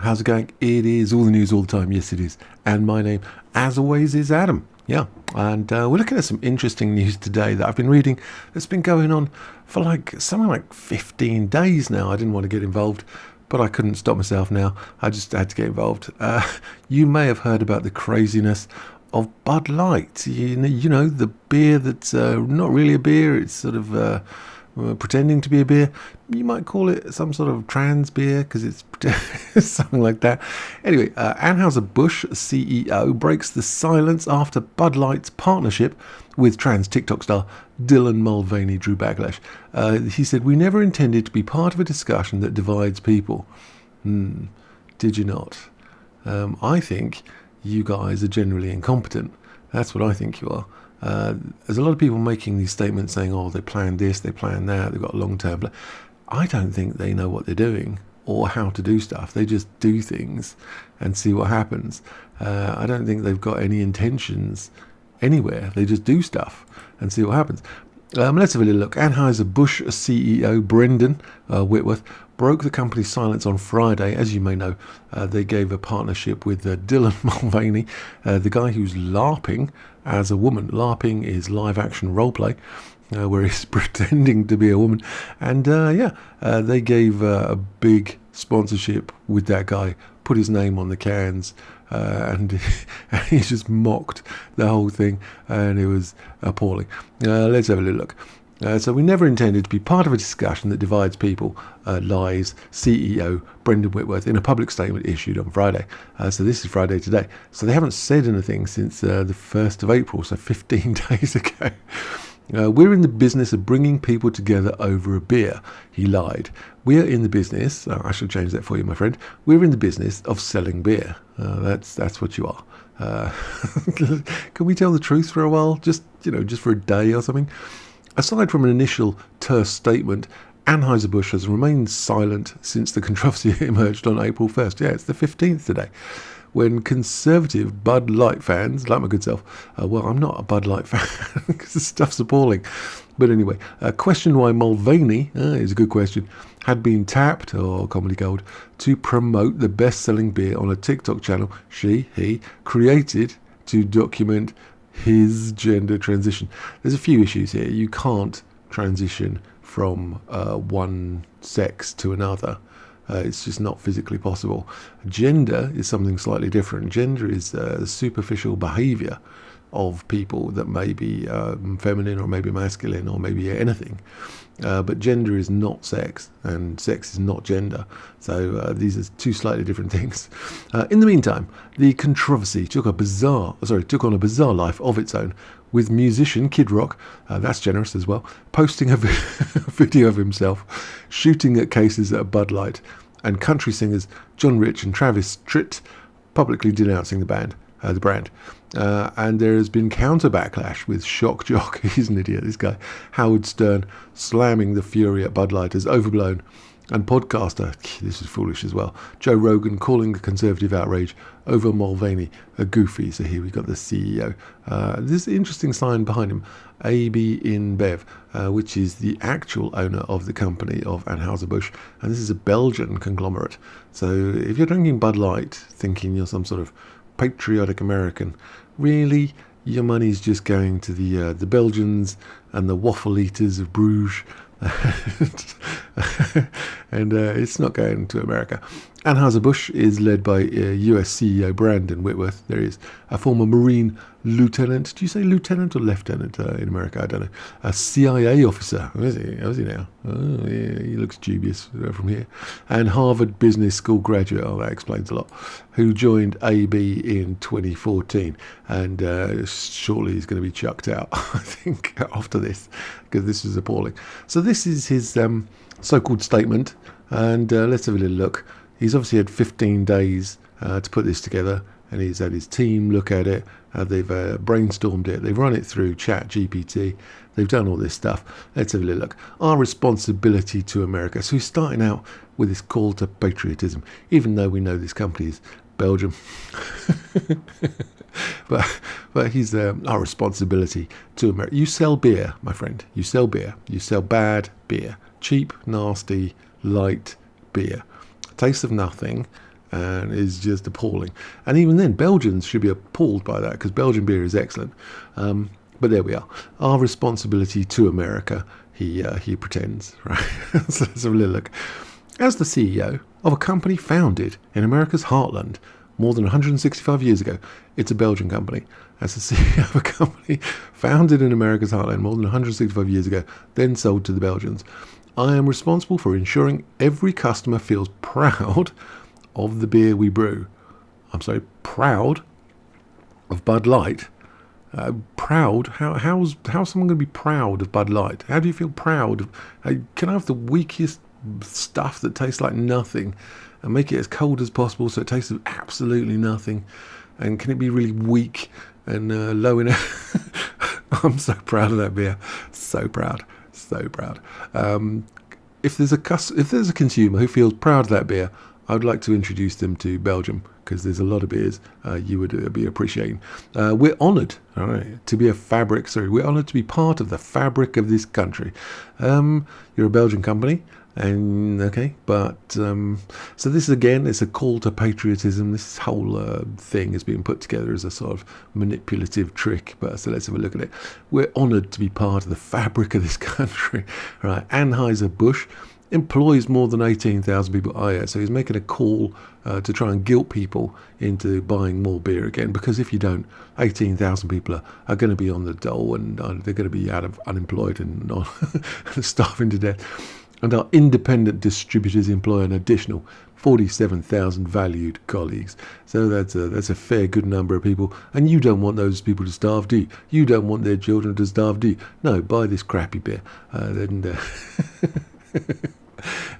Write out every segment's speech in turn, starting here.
How's it going? It is all the news all the time. Yes, it is. And my name, as always, is Adam. Yeah. And we're looking at some interesting news today that I've been reading that's been going on for something like 15 days now. I didn't want to get involved, but I couldn't stop myself now. I just had to get involved. You may have heard about the craziness of Bud Light. You know the beer that's not really a beer. It's sort of pretending to be a beer. You might call it some sort of trans beer because it's something like that. Anyway, Anheuser-Busch CEO breaks the silence after Bud Light's partnership with trans TikTok star Dylan Mulvaney drew backlash. He said, "We never intended to be part of a discussion that divides people." Did you not? I think you guys are generally incompetent. That's what I think you are. There's a lot of people making these statements saying, oh, they planned this, they planned that, they've got a long-term plan. I don't think they know what they're doing or how to do stuff. They just do things and see what happens. I don't think they've got any intentions anywhere. They just do stuff and see what happens. Let's have a little look. Anheuser-Busch CEO Brendan Whitworth broke the company's silence on Friday. As you may know, they gave a partnership with Dylan Mulvaney, the guy who's LARPing as a woman. LARPing is live-action roleplay, where he's pretending to be a woman. And they gave a big sponsorship with that guy, put his name on the cans, and he just mocked the whole thing, and it was appalling. Let's have a little look. So we never intended to be part of a discussion that divides people, lies CEO Brendan Whitworth in a public statement issued on Friday. So this is Friday today. So they haven't said anything since the 1st of April, so 15 days ago. We're in the business of bringing people together over a beer, he lied. We're in the business, I shall change that for you, my friend. We're in the business of selling beer. That's what you are. Can we tell the truth for a while? Just for a day or something? Aside from an initial terse statement, Anheuser-Busch has remained silent since the controversy emerged on April 1st. Yeah, it's the 15th today, when conservative Bud Light fans, like my good self, I'm not a Bud Light fan because the stuff's appalling. But anyway, questioned why Mulvaney, is a good question, had been tapped, or comedy gold, to promote the best-selling beer on a TikTok channel he created to document his gender transition. There's a few issues here. You can't transition from one sex to another. It's just not physically possible. Gender is something slightly different. Gender is superficial behavior of people that may be feminine or maybe masculine or maybe anything. But gender is not sex, and sex is not gender. So these are two slightly different things. In the meantime, the controversy took on a bizarre life of its own, with musician Kid Rock, that's generous as well, posting a video of himself shooting at cases at Bud Light, and country singers John Rich and Travis Tritt publicly denouncing the brand. And there has been counter backlash with shock jock, he's an idiot, this guy, Howard Stern, slamming the fury at Bud Light as overblown, and podcaster, this is foolish as well, Joe Rogan calling the conservative outrage over Mulvaney a goofy. So here we got the CEO. This interesting sign behind him, AB InBev, which is the actual owner of the company of Anheuser-Busch, and this is a Belgian conglomerate. So if you're drinking Bud Light thinking you're some sort of patriotic American, really your money's just going to the Belgians and the waffle eaters of Bruges, and it's not going to America. Anheuser-Busch is led by US CEO Brendan Whitworth. There is a former Marine lieutenant. Do you say lieutenant or lieutenant in America? I don't know. A CIA officer. Who is he? How is he now? Oh, yeah, he looks dubious from here. And Harvard Business School graduate. Oh, that explains a lot. Who joined AB in 2014, and shortly he's going to be chucked out, I think, after this, because this is appalling. So this is his so-called statement, and let's have a little look. He's obviously had 15 days to put this together, and he's had his team look at it. They've brainstormed it. They've run it through Chat GPT. They've done all this stuff. Let's have a little look. Our responsibility to America. So he's starting out with this call to patriotism, even though we know this company is Belgium. but he's our responsibility to America. You sell beer, my friend. You sell beer. You sell bad beer. Cheap, nasty, light beer. Taste of nothing, and is just appalling. And even then, Belgians should be appalled by that, because Belgian beer is excellent. But there we are. Our responsibility to America, he pretends, right? So let's have a little look. As the CEO of a company founded in America's heartland more than 165 years ago, it's a Belgian company. As the CEO of a company founded in America's heartland more than 165 years ago, then sold to the Belgians, I am responsible for ensuring every customer feels proud of the beer we brew. I'm sorry, proud of Bud Light. Proud? How's someone going to be proud of Bud Light? How do you feel proud of? Can I have the weakest stuff that tastes like nothing and make it as cold as possible so it tastes of absolutely nothing? And can it be really weak and low in? I'm so proud of that beer. So proud. If there's a consumer who feels proud of that beer, I'd like to introduce them to Belgium, because there's a lot of beers you would be appreciating. We're honoured, all right, to be we're honoured to be part of the fabric of this country. You're a Belgian company, and okay, but so this again is a call to patriotism. This whole thing is being put together as a sort of manipulative trick. But so let's have a look at it. We're honoured to be part of the fabric of this country, right? Anheuser-Busch employs more than 18,000 people. Oh yeah, so he's making a call to try and guilt people into buying more beer again, because if you don't, 18,000 people are going to be on the dole, and they're going to be unemployed and not starving to death. And our independent distributors employ an additional 47,000 valued colleagues. So that's a fair good number of people. And you don't want those people to starve, do you? You don't want their children to starve, do you? No, buy this crappy beer.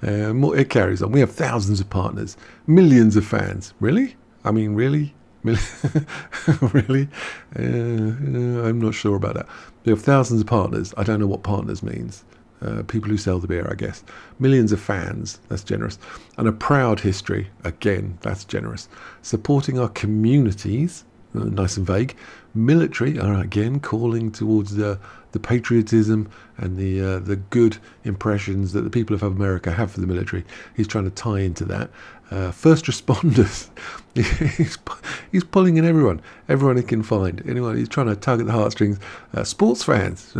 It carries on. We have thousands of partners, millions of fans. Really? I mean, really? Really? I'm not sure about that. We have thousands of partners. I don't know what partners means. People who sell the beer, I guess. Millions of fans, that's generous. And a proud history, again, that's generous. Supporting our communities, nice and vague. Military, again, calling towards the patriotism and the good impressions that the people of America have for the military. He's trying to tie into that. First responders, he's pulling in everyone he can find. Anyone, he's trying to tug at the heartstrings. Sports fans,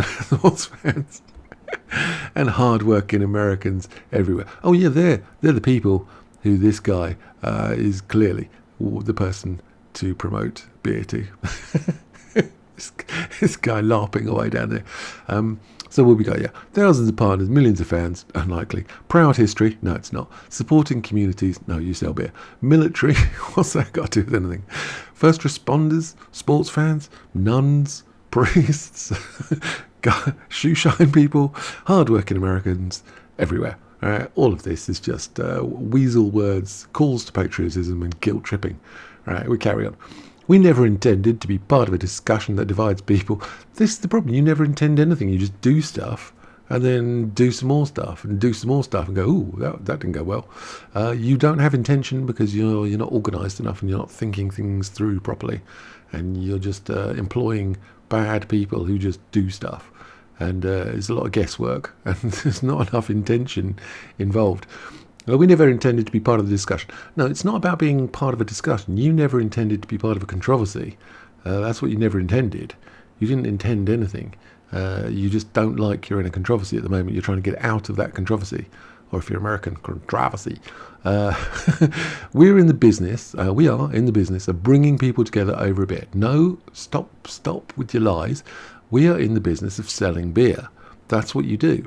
and hard-working Americans everywhere. Oh yeah, they're the people who this guy is clearly the person to promote beer to. this guy larping away down there. So what we got? Yeah, thousands of partners, millions of fans, unlikely. Proud history? No, it's not. Supporting communities? No, you sell beer. Military? What's that got to do with anything? First responders? Sports fans? Nuns? Priests? Shoe shine people? Hard-working Americans everywhere. All of this is just weasel words, calls to patriotism and guilt tripping. We carry on. We never intended to be part of a discussion that divides people. This is the problem. You never intend anything. You just do stuff and then do some more stuff and do some more stuff and go, ooh, that didn't go well. You don't have intention because you're not organised enough and you're not thinking things through properly. And you're just employing bad people who just do stuff. And there's a lot of guesswork and there's not enough intention involved. We never intended to be part of the discussion. No, it's not about being part of a discussion. You never intended to be part of a controversy. That's what you never intended. You didn't intend anything. You just don't like you're in a controversy at the moment. You're trying to get out of that controversy. Or if you're American, controversy. We are in the business of bringing people together over a beer. No, stop with your lies. We are in the business of selling beer. That's what you do.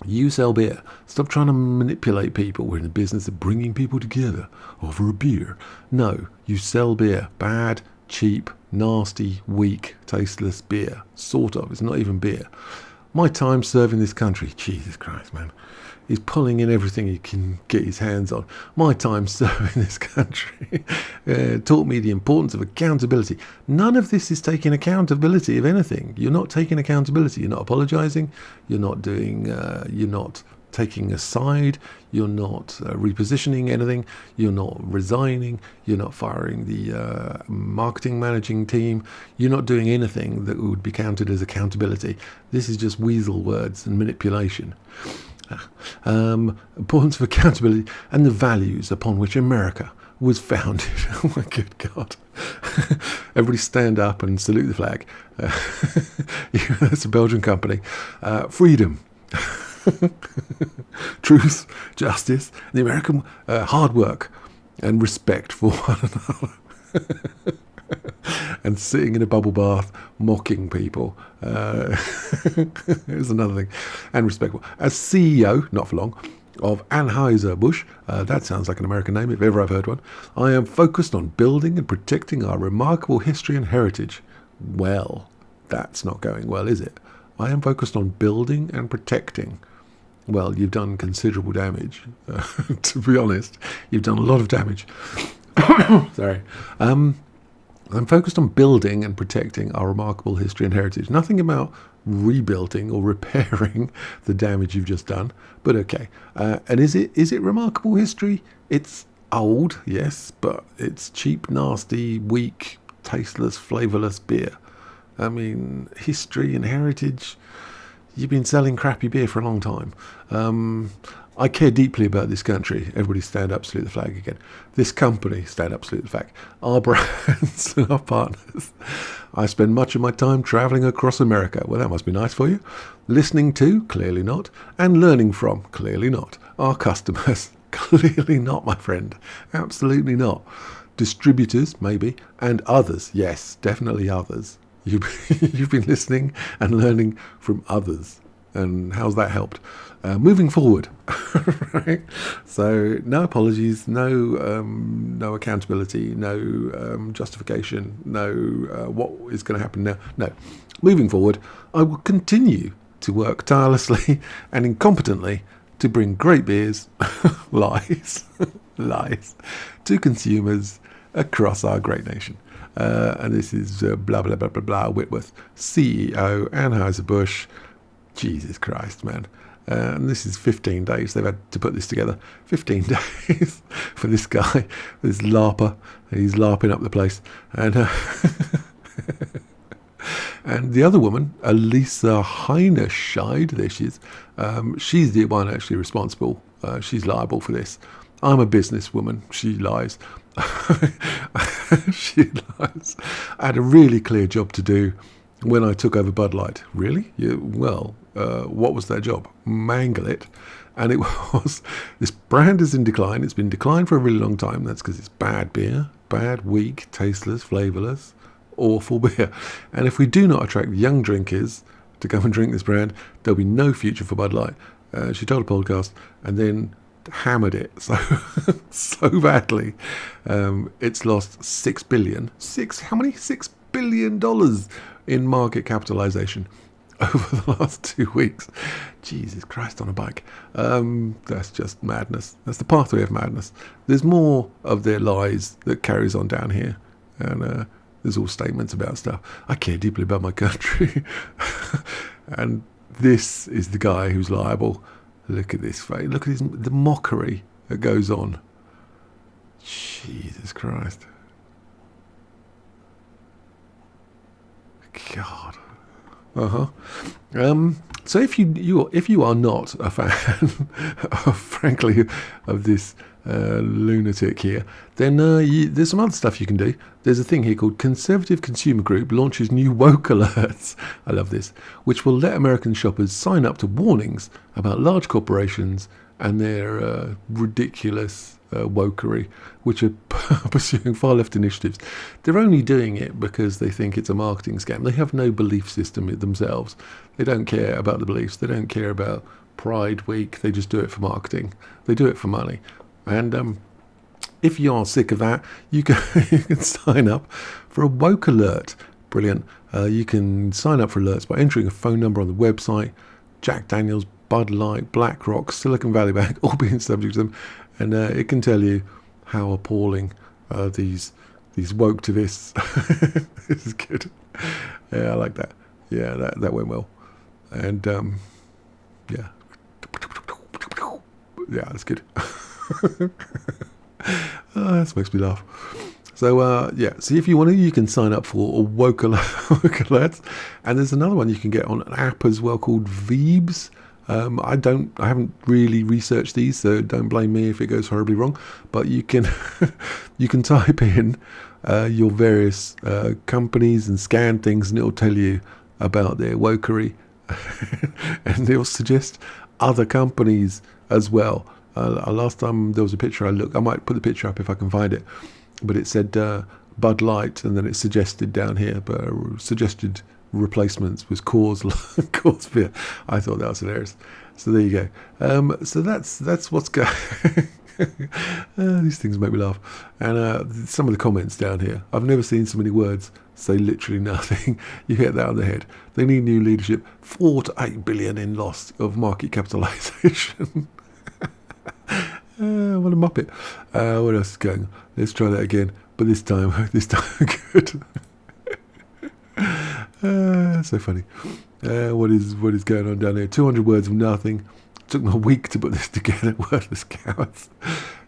You sell beer. Stop trying to manipulate people. We're in the business of bringing people together over a beer. No, you sell beer. Bad, cheap, nasty, weak, tasteless beer. Sort of. It's not even beer. My time serving this country. Jesus Christ, man. He's pulling in everything he can get his hands on. My time serving this country taught me the importance of accountability. None of this is taking accountability of anything. You're not taking accountability. You're not apologising. You're not doing. You're not taking a side. You're not repositioning anything. You're not resigning. You're not firing the marketing managing team. You're not doing anything that would be counted as accountability. This is just weasel words and manipulation. Importance of accountability and the values upon which America was founded. Oh my good God. Everybody stand up and salute the flag. That's a Belgian company. Freedom. Truth, justice, the American hard work and respect for one another. And sitting in a bubble bath mocking people. Here's another thing. And respectful. As CEO, not for long, of Anheuser-Busch, that sounds like an American name if ever I've heard one, I am focused on building and protecting our remarkable history and heritage. Well, that's not going well, is it? I am focused on building and protecting. Well, you've done considerable damage. To be honest, you've done a lot of damage. Sorry. I'm focused on building and protecting our remarkable history and heritage. Nothing about rebuilding or repairing the damage you've just done. But okay. And is it remarkable history? It's old, yes, but it's cheap, nasty, weak, tasteless, flavourless beer. I mean, history and heritage. You've been selling crappy beer for a long time. I care deeply about this country. Everybody stand up, salute the flag again. This company, stand up, salute the flag. Our brands and our partners. I spend much of my time travelling across America. Well, that must be nice for you. Listening to, clearly not. And learning from, clearly not. Our customers, clearly not, my friend. Absolutely not. Distributors, maybe. And others, yes, definitely others. You've been listening and learning from others. And how's that helped? Moving forward, right? So no apologies, no accountability, no justification, no what is going to happen now. No, moving forward, I will continue to work tirelessly and incompetently to bring great beers, lies, to consumers across our great nation. And this is blah blah blah blah blah Whitworth, CEO, Anheuser-Busch. Jesus Christ, man. And this is 15 days they've had to put this together. 15 days for this guy, this LARPer. He's LARPing up the place. And and the other woman, Elisa Heinerscheid, there she is. She's the one actually responsible. She's liable for this. I'm a businesswoman. She lies. She lies. I had a really clear job to do when I took over Bud Light. Really? Yeah, well, what was their job? Mangle it. And it was, this brand is in decline. It's been in decline for a really long time. That's because it's bad beer, bad, weak, tasteless, flavourless, awful beer. And if we do not attract young drinkers to come and drink this brand, there'll be no future for Bud Light. She told a podcast and then hammered it so badly. It's lost $6 billion. $6 billion in market capitalisation over the last 2 weeks. Jesus Christ on a bike. That's just madness. That's the pathway of madness. There's more of their lies that carries on down here. And there's all statements about stuff. I care deeply about my country. And this is the guy who's liable. Look at this face. Look at the mockery that goes on. Jesus Christ. God. So if you are not a fan, frankly, of this lunatic here, then there's some other stuff you can do. There's a thing here called Conservative Consumer Group launches new woke alerts. I love this, which will let American shoppers sign up to warnings about large corporations and their ridiculous wokery, which are pursuing far left initiatives. They're only doing it because they think it's a marketing scam. They have no belief system themselves. They don't care about the beliefs. They don't care about Pride Week. They just do it for marketing. They do it for money. And if you are sick of that, you can sign up for a woke alert. Brilliant. You can sign up for alerts by entering a phone number on the website. Jack Daniels, Bud Light, BlackRock, Silicon Valley Bank, all being subject to them. And it can tell you how appalling these woke-tivists. This is good. Yeah, I like that. Yeah, that went well. And yeah, that's good. That makes me laugh. So so if you want to, you can sign up for woke alerts. And there's another one you can get on an app as well called Veebs. I haven't really researched these, so don't blame me if it goes horribly wrong. But you can you can type in your various companies and scan things, and it'll tell you about their wokery, and it'll suggest other companies as well. Last time there was a picture I looked, I might put the picture up if I can find it, but it said Bud Light, and then it suggested down here, but suggested replacements was Coors beer. I thought that was hilarious. So there you go. So that's what's going. These things make me laugh. And some of the comments down here. I've never seen so many words say literally nothing. You hit that on the head. They need new leadership. 4 to 8 billion in loss of market capitalisation. What a muppet. What else is going on? Let's try that again. But this time good. So funny. What is going on down there? 200 words of nothing. Took me a week to put this together. Worthless cowards.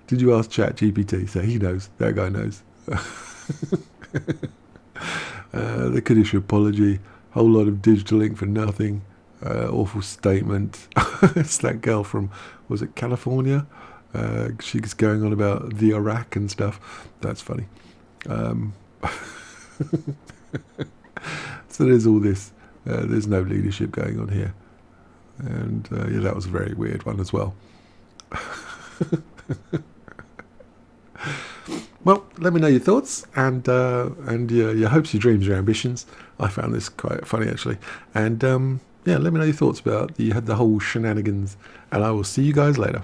Did you ask ChatGPT? So he knows. That guy knows. They could issue apology. Whole lot of digital ink for nothing. Awful statement. It's that girl from, was it California? She's going on about the Iraq and stuff. That's funny. So there's all this. There's no leadership going on here. And yeah, that was a very weird one as well. Well, let me know your thoughts and your hopes, your dreams, your ambitions. I found this quite funny actually. And yeah, let me know your thoughts about the whole shenanigans. And I will see you guys later.